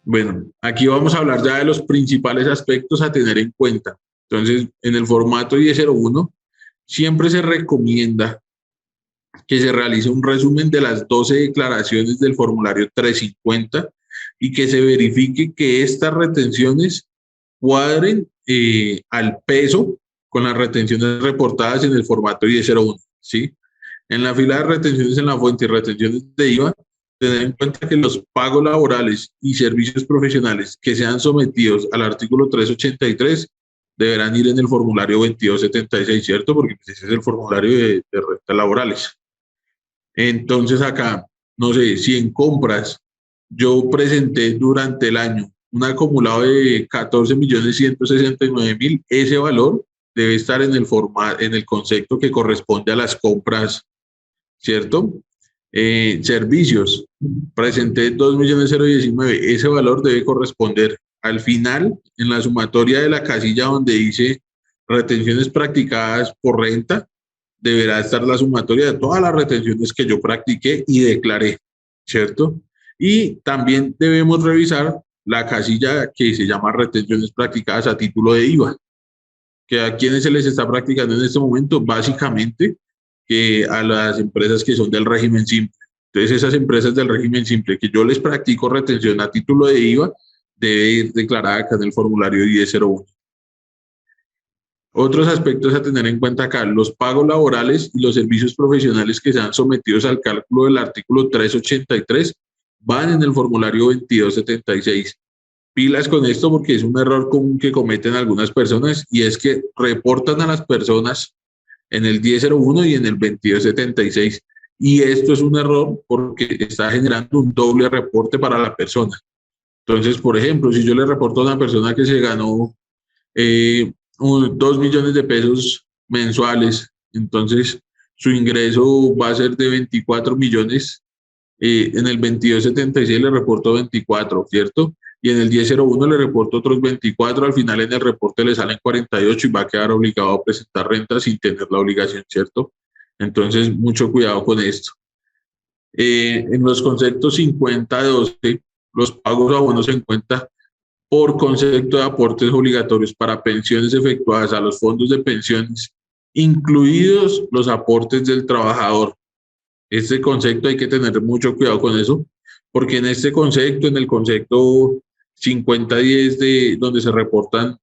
Bueno, aquí vamos a hablar ya de los principales aspectos a tener en cuenta. Entonces, en el formato 1001, siempre se recomienda que se realice un resumen de las 12 declaraciones del formulario 350 y que se verifique que estas retenciones cuadren al peso con las retenciones reportadas en el formato 1001, ¿sí? En la fila de retenciones en la fuente y retenciones de IVA, tener en cuenta que los pagos laborales y servicios profesionales que sean sometidos al artículo 383 deberán ir en el formulario 2276, ¿cierto? Porque pues, ese es el formulario de rentas laborales. Entonces acá, no sé, si en compras yo presenté durante el año un acumulado de 14.169.000, ese valor debe estar en en el concepto que corresponde a las compras, ¿cierto? Servicios, presenté 2.019.000, ese valor debe corresponder al final en la sumatoria de la casilla donde dice retenciones practicadas por renta, deberá estar la sumatoria de todas las retenciones que yo practiqué y declaré, ¿cierto? Y también debemos revisar la casilla que se llama retenciones practicadas a título de IVA, que a quienes se les está practicando en este momento, básicamente que a las empresas que son del régimen simple. Entonces, esas empresas del régimen simple que yo les practico retención a título de IVA, debe ir declarada acá en el formulario 1001. Otros aspectos a tener en cuenta acá, los pagos laborales y los servicios profesionales que sean sometidos al cálculo del artículo 383 van en el formulario 2276. Pilas con esto porque es un error común que cometen algunas personas y es que reportan a las personas en el 1001 y en el 2276. Y esto es un error porque está generando un doble reporte para la persona. Entonces, por ejemplo, si yo le reporto a una persona que se ganó 2 millones de pesos mensuales, entonces su ingreso va a ser de 24 millones. En el 2276 le reporto 24, ¿cierto? Y en el 1001 le reporto otros 24, al final en el reporte le salen 48 y va a quedar obligado a presentar renta sin tener la obligación, ¿cierto? Entonces, mucho cuidado con esto. En los conceptos 50-12, los pagos a bonos en cuenta por concepto de aportes obligatorios para pensiones efectuadas a los fondos de pensiones, incluidos los aportes del trabajador. Este concepto hay que tener mucho cuidado con eso, porque en este concepto, en el concepto 5010 donde se reportan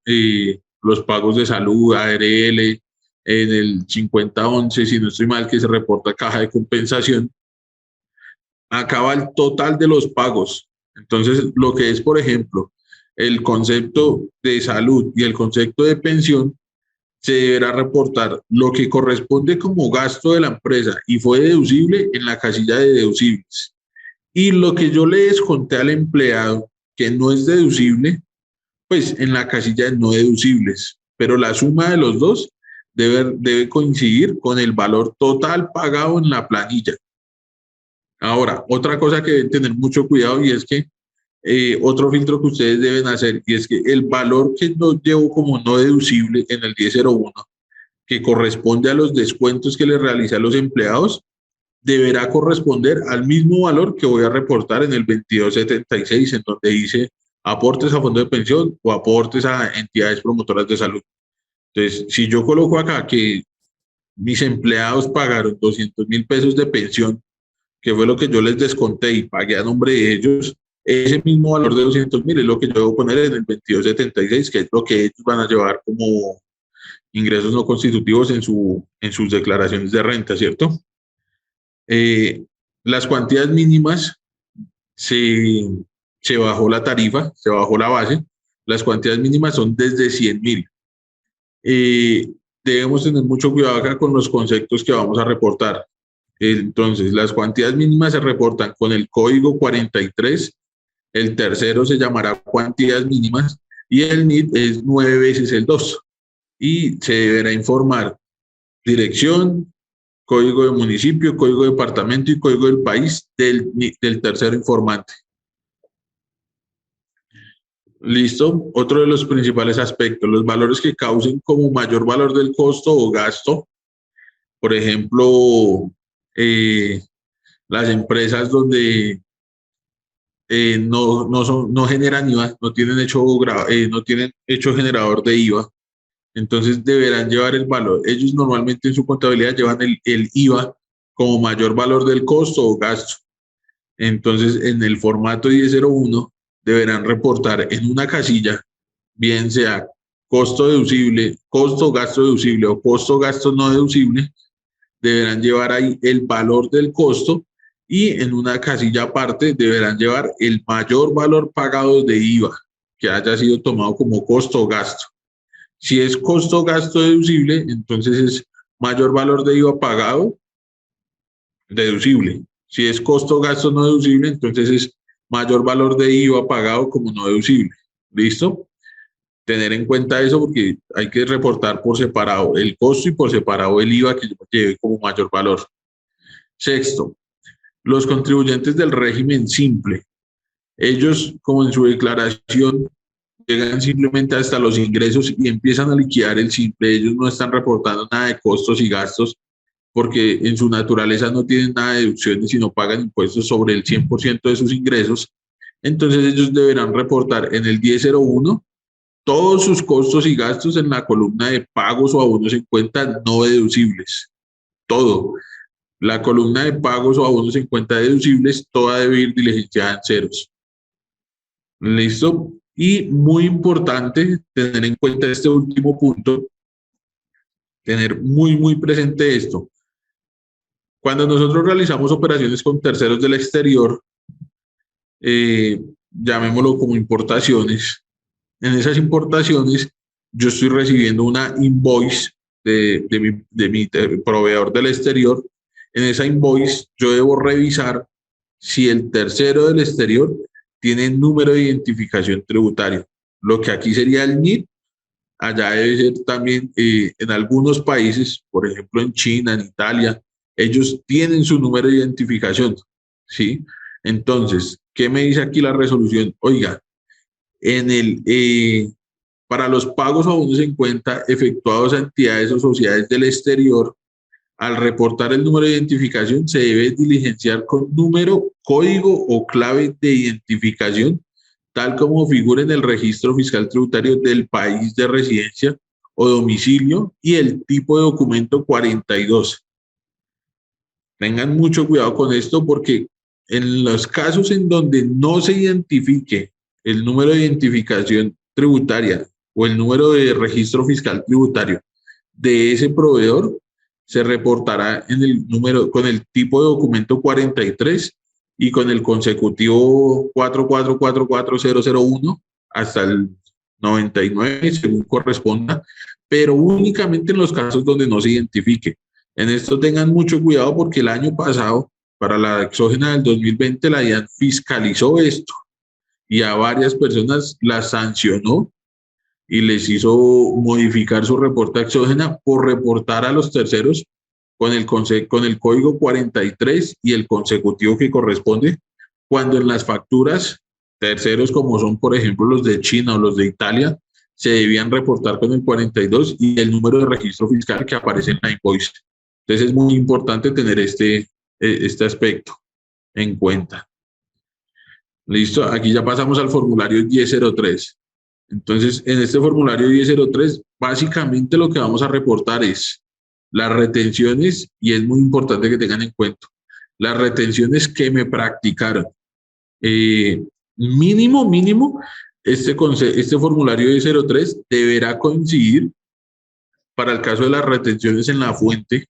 los pagos de salud, ARL, en el 5011, si no estoy mal, que se reporta caja de compensación, acaba el total de los pagos. Entonces, lo que es, por ejemplo, el concepto de salud y el concepto de pensión, se deberá reportar lo que corresponde como gasto de la empresa y fue deducible en la casilla de deducibles. Y lo que yo le desconté al empleado, que no es deducible, pues en la casilla de no deducibles. Pero la suma de los dos debe coincidir con el valor total pagado en la planilla. Ahora, otra cosa que deben tener mucho cuidado y es que otro filtro que ustedes deben hacer y es que el valor que yo llevo como no deducible en el 1001 que corresponde a los descuentos que le realiza a los empleados, deberá corresponder al mismo valor que voy a reportar en el 2276, en donde dice aportes a fondo de pensión o aportes a entidades promotoras de salud. Entonces, si yo coloco acá que mis empleados pagaron 200.000 pesos de pensión, que fue lo que yo les desconté y pagué a nombre de ellos, ese mismo valor de 200.000 es lo que yo debo poner en el 2276, que es lo que ellos van a llevar como ingresos no constitutivos en sus declaraciones de renta, ¿cierto? Eh, las cuantías mínimas se, se bajó la tarifa, se bajó la base, las cuantías mínimas son desde 100.000. Eh, debemos tener mucho cuidado acá con los conceptos que vamos a reportar. Entonces, las cuantías mínimas se reportan con el código 43, el tercero se llamará cuantías mínimas y el NIT es 9 veces el 2 y se deberá informar dirección, código de municipio, código de departamento y código del país del tercero informante. Listo. Otro de los principales aspectos, los valores que causen como mayor valor del costo o gasto. Por ejemplo, las empresas donde no generan IVA, no tienen hecho generador de IVA, entonces deberán llevar el valor. Ellos normalmente en su contabilidad llevan el IVA como mayor valor del costo o gasto. Entonces, en el formato 1001 deberán reportar en una casilla, bien sea costo deducible, costo gasto deducible o costo gasto no deducible, deberán llevar ahí el valor del costo y en una casilla aparte deberán llevar el mayor valor pagado de IVA que haya sido tomado como costo o gasto. Si es costo gasto deducible, entonces es mayor valor de IVA pagado deducible. Si es costo gasto no deducible, entonces es mayor valor de IVA pagado como no deducible. ¿Listo? Tener en cuenta eso porque hay que reportar por separado el costo y por separado el IVA que lleve como mayor valor. Sexto, los contribuyentes del régimen simple. Ellos, como en su declaración, llegan simplemente hasta los ingresos y empiezan a liquidar el simple. Ellos no están reportando nada de costos y gastos porque en su naturaleza no tienen nada de deducciones y no pagan impuestos sobre el 100% de sus ingresos. Entonces ellos deberán reportar en el 1001 todos sus costos y gastos en la columna de pagos o abonos en cuenta no deducibles. Todo. La columna de pagos o abonos en cuenta deducibles, toda debe ir diligenciada en ceros. ¿Listo? Y muy importante tener en cuenta este último punto, tener muy presente esto. Cuando nosotros realizamos operaciones con terceros del exterior, llamémoslo como importaciones, en esas importaciones yo estoy recibiendo una invoice de mi proveedor del exterior. En esa invoice yo debo revisar si el tercero del exterior tiene número de identificación tributario. Lo que aquí sería el NIT, allá debe ser también en algunos países, por ejemplo en China, en Italia, ellos tienen su número de identificación, ¿sí? Entonces, ¿qué me dice aquí la resolución? Oiga, para los pagos o abonos en cuenta efectuados a entidades o sociedades del exterior, al reportar el número de identificación se debe diligenciar con número, código o clave de identificación, tal como figura en el registro fiscal tributario del país de residencia o domicilio y el tipo de documento 42. Tengan mucho cuidado con esto porque en los casos en donde no se identifique el número de identificación tributaria o el número de registro fiscal tributario de ese proveedor, se reportará en el número con el tipo de documento 43 y con el consecutivo 4444001 hasta el 99 según corresponda, pero únicamente en los casos donde no se identifique. En esto tengan mucho cuidado porque el año pasado, para la exógena del 2020, la DIAN fiscalizó esto y a varias personas las sancionó y les hizo modificar su reporte exógena por reportar a los terceros con el código 43 y el consecutivo que corresponde, cuando en las facturas terceros como son por ejemplo los de China o los de Italia, se debían reportar con el 42 y el número de registro fiscal que aparece en la invoice. Entonces es muy importante tener este aspecto en cuenta. Listo, aquí ya pasamos al formulario 1003. Entonces, en este formulario 1003, básicamente lo que vamos a reportar es las retenciones, y es muy importante que tengan en cuenta, las retenciones que me practicaron. Mínimo, este formulario 1003 deberá coincidir, para el caso de las retenciones en la fuente,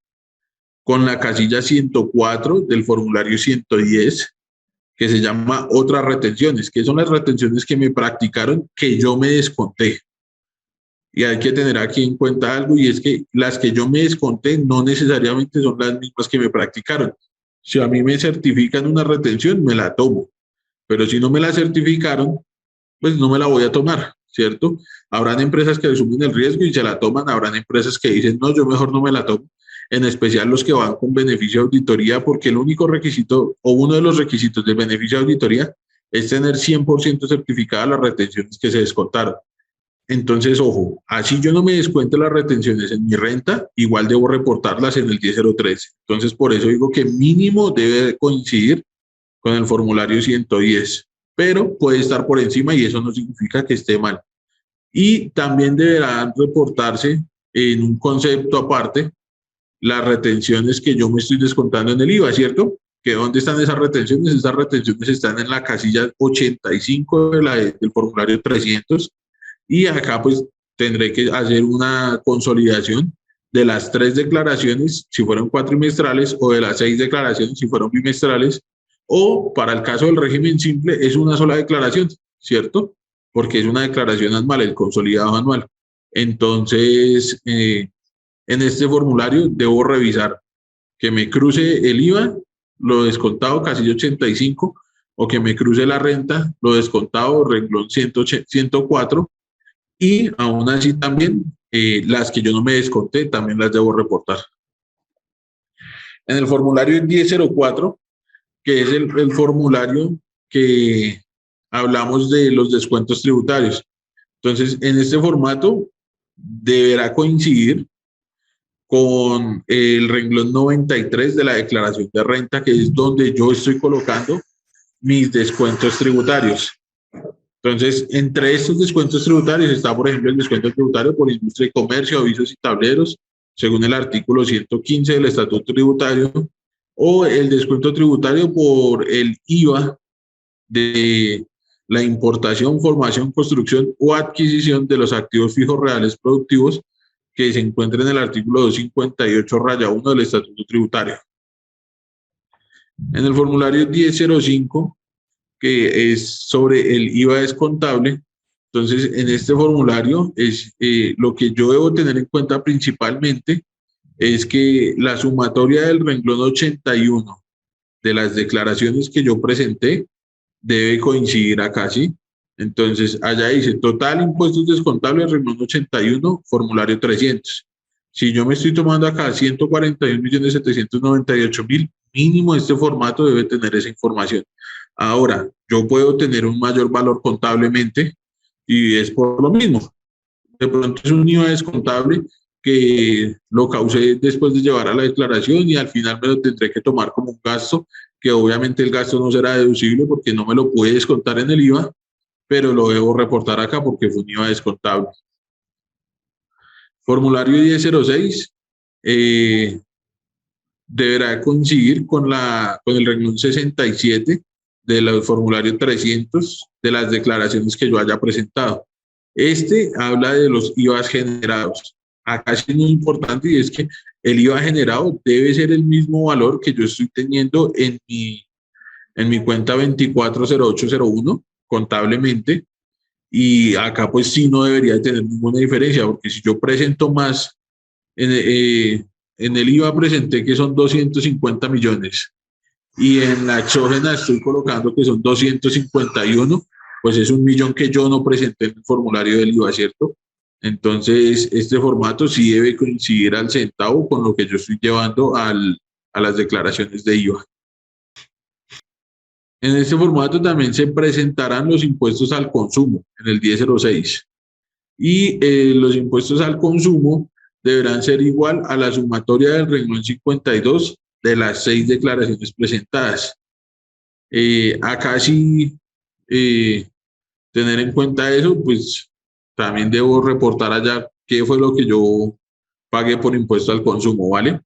con la casilla 104 del formulario 110, que se llama otras retenciones, que son las retenciones que me practicaron que yo me desconté. Y hay que tener aquí en cuenta algo, y es que las que yo me desconté no necesariamente son las mismas que me practicaron. Si a mí me certifican una retención, me la tomo, pero si no me la certificaron, pues no me la voy a tomar, ¿cierto? Habrán empresas que asumen el riesgo y se la toman, habrán empresas que dicen, no, yo mejor no me la tomo, en especial los que van con beneficio de auditoría, porque el único requisito o uno de los requisitos del beneficio de auditoría es tener 100% certificadas las retenciones que se descontaron. Entonces, ojo, así yo no me descuento las retenciones en mi renta, igual debo reportarlas en el 1003. Entonces, por eso digo que mínimo debe coincidir con el formulario 110. pero puede estar por encima y eso no significa que esté mal. Y también deberán reportarse en un concepto aparte las retenciones que yo me estoy descontando en el IVA, ¿cierto? ¿Que dónde están esas retenciones? Esas retenciones están en la casilla 85 del formulario 300 y acá pues tendré que hacer una consolidación de las 3 declaraciones si fueron cuatrimestrales o de las 6 declaraciones si fueron bimestrales o para el caso del régimen simple es una sola declaración, ¿cierto? Porque es una declaración anual, el consolidado anual. Entonces, en este formulario debo revisar que me cruce el IVA, lo descontado, casilla 85, o que me cruce la renta, lo descontado, renglón 104, y aún así también las que yo no me desconté también las debo reportar. En el formulario 1004, que es el formulario que hablamos de los descuentos tributarios. Entonces, en este formato deberá coincidir con el renglón 93 de la declaración de renta, que es donde yo estoy colocando mis descuentos tributarios. Entonces, entre estos descuentos tributarios está, por ejemplo, el descuento tributario por industria y comercio, avisos y tableros, según el artículo 115 del Estatuto Tributario, o el descuento tributario por el IVA de la importación, formación, construcción o adquisición de los activos fijos reales productivos que se encuentra en el artículo 258-1 del Estatuto Tributario. En el formulario 1005, que es sobre el IVA descontable, entonces en este formulario es lo que yo debo tener en cuenta principalmente es que la sumatoria del renglón 81 de las declaraciones que yo presenté debe coincidir acá, ¿sí? Entonces, allá dice total impuestos descontables, renglón 81, formulario 300. Si yo me estoy tomando acá 141.798.000, mínimo este formato debe tener esa información. Ahora, yo puedo tener un mayor valor contablemente y es por lo mismo. De pronto es un IVA descontable que lo causé después de llevar a la declaración y al final me lo tendré que tomar como un gasto, que obviamente el gasto no será deducible porque no me lo puede descontar en el IVA, pero lo debo reportar acá porque fue un IVA descontable. Formulario 1006 deberá coincidir con el renglón 67 del formulario 300 de las declaraciones que yo haya presentado. Este habla de los IVAs generados. Acá es muy importante y es que el IVA generado debe ser el mismo valor que yo estoy teniendo en mi cuenta 240801 contablemente, y acá pues sí no debería tener ninguna diferencia porque si yo presento más en el IVA presenté que son 250 millones y en la exógena estoy colocando que son 251, pues es 1.000.000 que yo no presenté en el formulario del IVA, ¿cierto? Entonces, este formato sí debe coincidir al centavo con lo que yo estoy llevando a las declaraciones de IVA. En este formato también se presentarán los impuestos al consumo en el 1006 y los impuestos al consumo deberán ser igual a la sumatoria del renglón 52 de las 6 declaraciones presentadas. Acá sí, tener en cuenta eso, pues también debo reportar allá qué fue lo que yo pagué por impuesto al consumo, ¿vale?